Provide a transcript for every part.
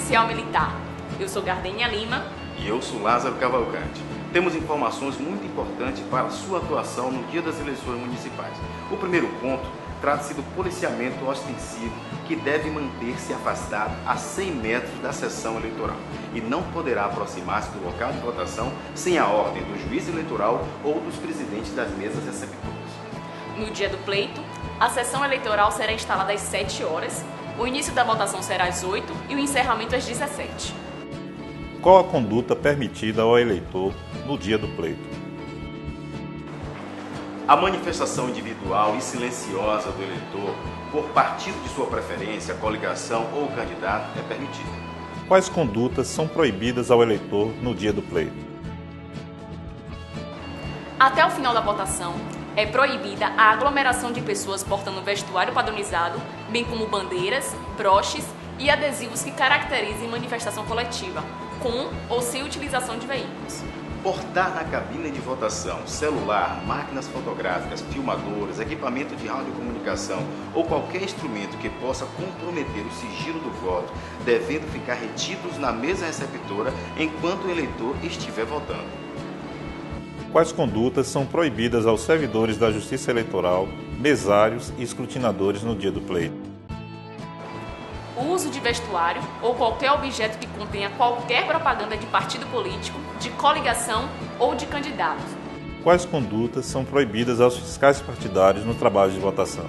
policial militar. Eu sou Gardênia Lima. E eu sou Lázaro Cavalcante. Temos informações muito importantes para a sua atuação no dia das eleições municipais. O primeiro ponto trata-se do policiamento ostensivo, que deve manter-se afastado a 100 metros da sessão eleitoral e não poderá aproximar-se do local de votação sem a ordem do juiz eleitoral ou dos presidentes das mesas receptoras. No dia do pleito, a sessão eleitoral será instalada às 7 horas, o início da votação será às 8 e o encerramento às 17. Qual a conduta permitida ao eleitor no dia do pleito? A manifestação individual e silenciosa do eleitor por partido de sua preferência, coligação ou candidato é permitida. Quais condutas são proibidas ao eleitor no dia do pleito? Até o final da votação, é proibida a aglomeração de pessoas portando vestuário padronizado, bem como bandeiras, broches e adesivos que caracterizem manifestação coletiva, com ou sem utilização de veículos. Portar na cabine de votação celular, máquinas fotográficas, filmadores, equipamento de radiocomunicação ou qualquer instrumento que possa comprometer o sigilo do voto, devendo ficar retidos na mesa receptora enquanto o eleitor estiver votando. Quais condutas são proibidas aos servidores da Justiça Eleitoral, mesários e escrutinadores no dia do pleito? O uso de vestuário ou qualquer objeto que contenha qualquer propaganda de partido político, de coligação ou de candidato. Quais condutas são proibidas aos fiscais partidários no trabalho de votação?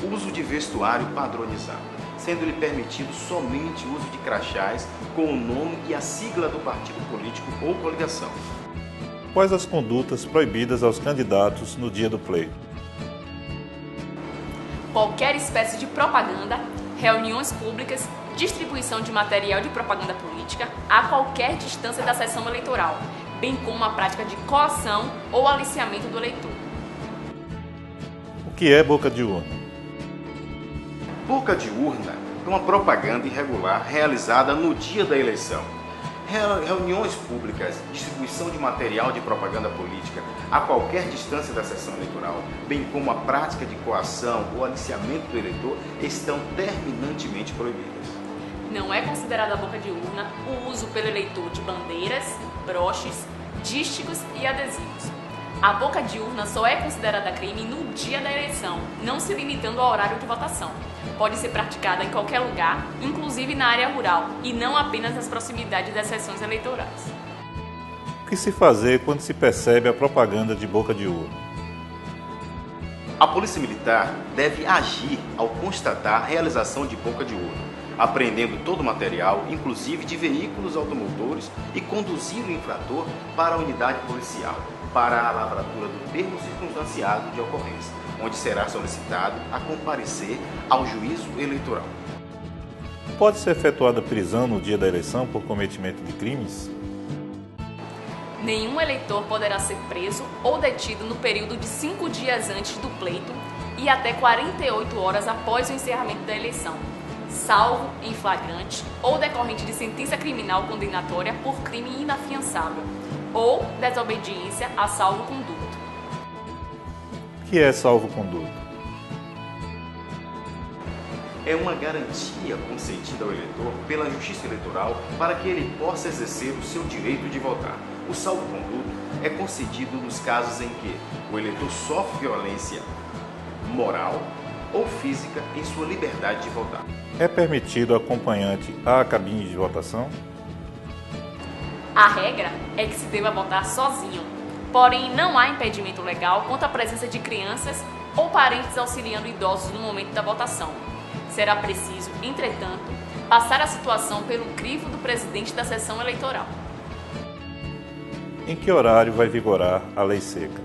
O uso de vestuário padronizado, sendo-lhe permitido somente o uso de crachás com o nome e a sigla do partido político ou coligação. Quais as condutas proibidas aos candidatos no dia do pleito? Qualquer espécie de propaganda, reuniões públicas, distribuição de material de propaganda política a qualquer distância da sessão eleitoral, bem como a prática de coação ou aliciamento do eleitor. O que é boca de urna? Boca de urna é uma propaganda irregular realizada no dia da eleição. Reuniões públicas, distribuição de material de propaganda política a qualquer distância da sessão eleitoral, bem como a prática de coação ou aliciamento do eleitor, estão terminantemente proibidas. Não é considerada boca de urna o uso pelo eleitor de bandeiras, broches, dísticos e adesivos. A boca de urna só é considerada crime no dia da eleição, não se limitando ao horário de votação. Pode ser praticada em qualquer lugar, inclusive na área rural, e não apenas nas proximidades das sessões eleitorais. O que se fazer quando se percebe a propaganda de boca de urna? A Polícia Militar deve agir ao constatar a realização de boca de urna, apreendendo todo o material, inclusive de veículos automotores, e conduzir o infrator para a unidade policial, para a lavratura do termo circunstanciado de ocorrência, onde será solicitado a comparecer ao juízo eleitoral. Pode ser efetuada prisão no dia da eleição por cometimento de crimes? Nenhum eleitor poderá ser preso ou detido no período de 5 dias antes do pleito e até 48 horas após o encerramento da eleição, salvo em flagrante ou decorrente de sentença criminal condenatória por crime inafiançável ou desobediência a salvo-conduto. O que é salvo-conduto? É uma garantia concedida ao eleitor pela Justiça Eleitoral para que ele possa exercer o seu direito de votar. O salvo-conduto é concedido nos casos em que o eleitor sofre violência moral ou física em sua liberdade de votar. É permitido acompanhante à cabine de votação? A regra é que se deva votar sozinho, porém não há impedimento legal quanto à presença de crianças ou parentes auxiliando idosos no momento da votação. Será preciso, entretanto, passar a situação pelo crivo do presidente da sessão eleitoral. Em que horário vai vigorar a lei seca?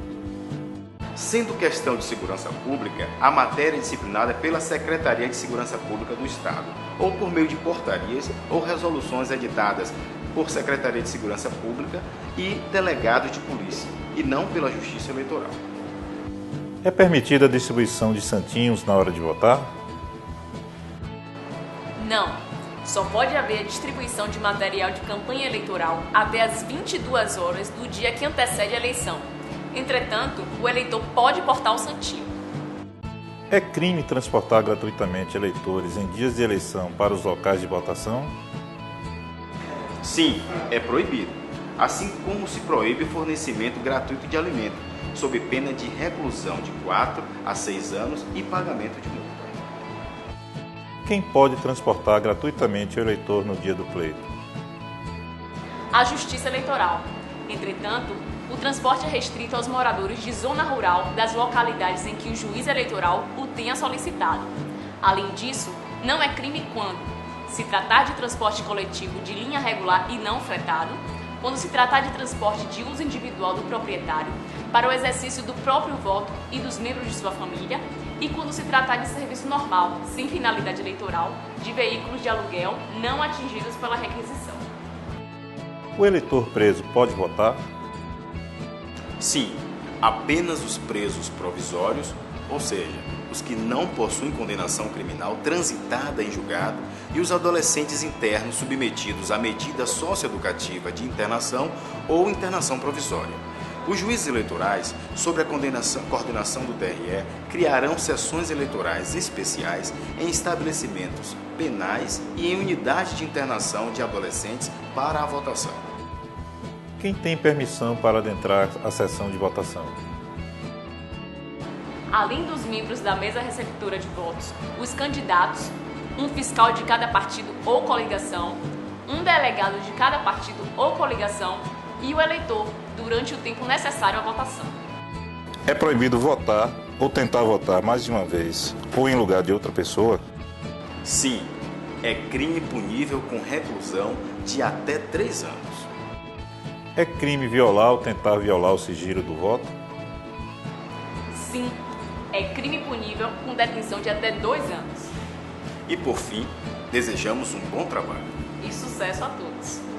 Sendo questão de segurança pública, a matéria é disciplinada pela Secretaria de Segurança Pública do Estado, ou por meio de portarias ou resoluções editadas por Secretaria de Segurança Pública e delegados de polícia, e não pela Justiça Eleitoral. É permitida a distribuição de santinhos na hora de votar? Não. Só pode haver a distribuição de material de campanha eleitoral até às 22 horas do dia que antecede a eleição. Entretanto, o eleitor pode portar o santinho. É crime transportar gratuitamente eleitores em dias de eleição para os locais de votação? Sim, é proibido. Assim como se proíbe o fornecimento gratuito de alimento, sob pena de reclusão de 4 a 6 anos e pagamento de multa. Quem pode transportar gratuitamente o eleitor no dia do pleito? A Justiça Eleitoral. Entretanto, o transporte é restrito aos moradores de zona rural das localidades em que o juiz eleitoral o tenha solicitado. Além disso, não é crime quando se tratar de transporte coletivo de linha regular e não fretado, quando se tratar de transporte de uso individual do proprietário para o exercício do próprio voto e dos membros de sua família, e quando se tratar de serviço normal, sem finalidade eleitoral, de veículos de aluguel não atingidos pela requisição. O eleitor preso pode votar? Sim, apenas os presos provisórios, ou seja, os que não possuem condenação criminal transitada em julgado, e os adolescentes internos submetidos à medida socioeducativa de internação ou internação provisória. Os juízes eleitorais, sob a coordenação do TRE, criarão sessões eleitorais especiais em estabelecimentos penais e em unidades de internação de adolescentes para a votação. Quem tem permissão para adentrar a sessão de votação? Além dos membros da mesa receptora de votos, os candidatos, um fiscal de cada partido ou coligação, um delegado de cada partido ou coligação e o eleitor, durante o tempo necessário à votação. É proibido votar ou tentar votar mais de uma vez ou em lugar de outra pessoa? Sim, é crime punível com reclusão de até 3 anos. É crime violar ou tentar violar o sigilo do voto? Sim, é crime punível com detenção de até 2 anos. E por fim, desejamos um bom trabalho. E sucesso a todos!